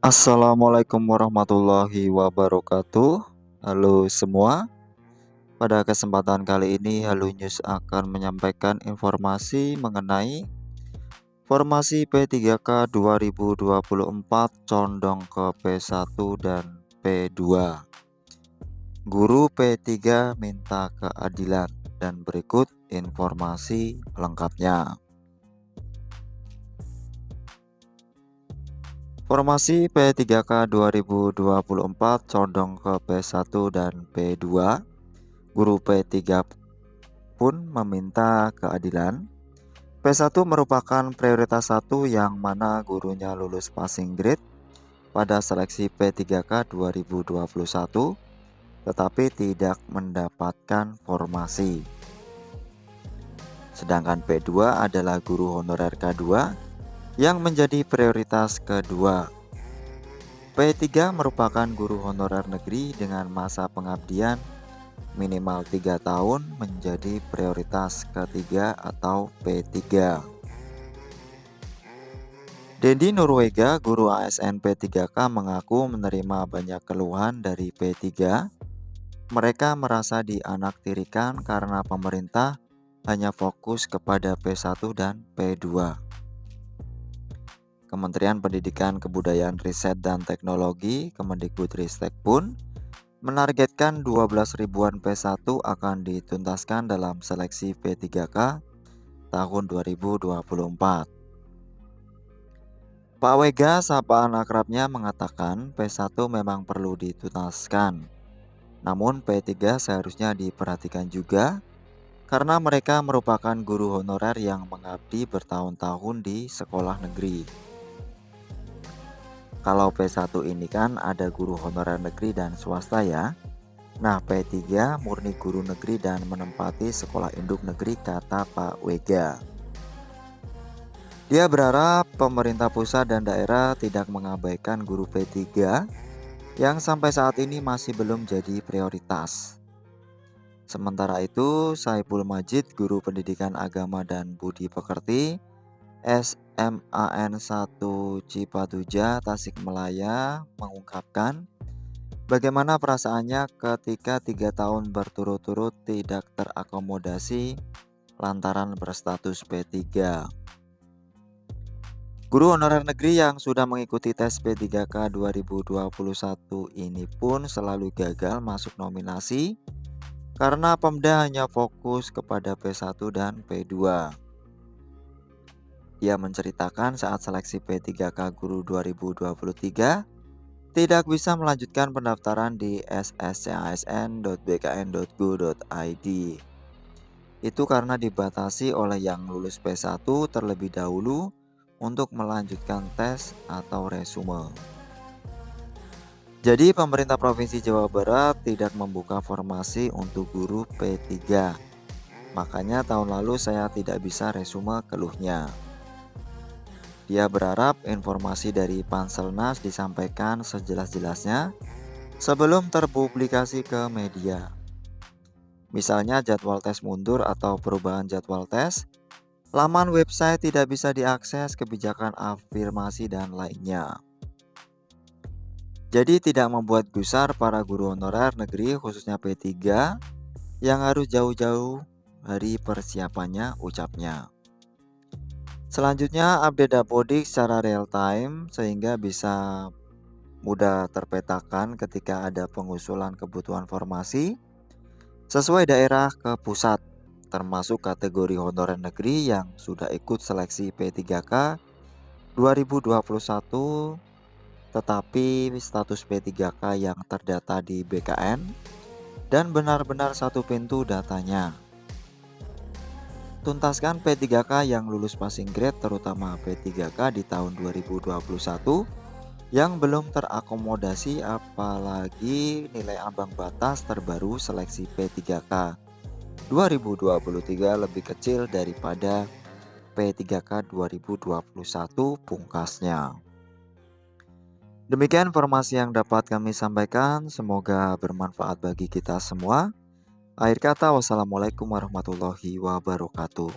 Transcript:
Assalamualaikum warahmatullahi wabarakatuh. Halo semua. Pada kesempatan kali ini Halo News akan menyampaikan informasi mengenai formasi P3K 2024 condong ke P1 dan P2. Guru P3 minta keadilan, dan berikut informasi lengkapnya. Formasi P3K 2024 condong ke P1 dan P2. Guru P3 pun meminta keadilan. P1 merupakan prioritas 1 yang mana gurunya lulus passing grade pada seleksi P3K 2021 tetapi tidak mendapatkan formasi. Sedangkan P2 adalah guru honorer K2 yang menjadi prioritas kedua. P3 merupakan guru honorer negeri dengan masa pengabdian minimal 3 tahun menjadi prioritas ketiga atau P3. Dedi Nurwega, guru ASN P3K, mengaku menerima banyak keluhan dari P3. Mereka merasa dianaktirikan karena pemerintah hanya fokus kepada P1 dan P2. Kementerian Pendidikan, Kebudayaan, Riset, dan Teknologi Kemendikbudristek pun menargetkan 12 ribuan P1 akan dituntaskan dalam seleksi P3K tahun 2024. Pak Wega, sapaan akrabnya, mengatakan P1 memang perlu dituntaskan. Namun P3 seharusnya diperhatikan juga karena mereka merupakan guru honorer yang mengabdi bertahun-tahun di sekolah negeri. Kalau P1 ini kan ada guru honorer negeri dan swasta ya. Nah, P3 murni guru negeri dan menempati sekolah induk negeri, kata Pak Wega. Dia berharap pemerintah pusat dan daerah tidak mengabaikan guru P3 yang sampai saat ini masih belum jadi prioritas. Sementara itu, Saiful Majid, guru pendidikan agama dan budi pekerti SMAN 1 Cipatuja, Tasikmalaya, mengungkapkan bagaimana perasaannya ketika 3 tahun berturut-turut tidak terakomodasi lantaran berstatus P3. Guru honorer negeri yang sudah mengikuti tes P3K 2021 ini pun selalu gagal masuk nominasi karena Pemda hanya fokus kepada P1 dan P2. Ia menceritakan saat seleksi P3K Guru 2023 tidak bisa melanjutkan pendaftaran di sscasn.bkn.go.id. Itu karena dibatasi oleh yang lulus P1 terlebih dahulu untuk melanjutkan tes atau resume. Jadi pemerintah Provinsi Jawa Barat tidak membuka formasi untuk guru P3. Makanya tahun lalu saya tidak bisa resume, keluhnya. Dia berharap informasi dari Panselnas disampaikan sejelas-jelasnya sebelum terpublikasi ke media. Misalnya jadwal tes mundur atau perubahan jadwal tes, laman website tidak bisa diakses, kebijakan afirmasi, dan lainnya. Jadi tidak membuat gusar para guru honorer negeri khususnya P3 yang harus jauh-jauh hari persiapannya, ucapnya. Selanjutnya update Dapodik secara real time sehingga bisa mudah terpetakan ketika ada pengusulan kebutuhan formasi sesuai daerah ke pusat, termasuk kategori honorer negeri yang sudah ikut seleksi P3K 2021 tetapi status P3K yang terdata di BKN dan benar-benar satu pintu datanya. Tuntaskan P3K yang lulus passing grade terutama P3K di tahun 2021 yang belum terakomodasi, apalagi nilai ambang batas terbaru seleksi P3K 2023 lebih kecil daripada P3K 2021, pungkasnya. Demikian informasi yang dapat kami sampaikan, semoga bermanfaat bagi kita semua. Akhir kata, wassalamualaikum warahmatullahi wabarakatuh.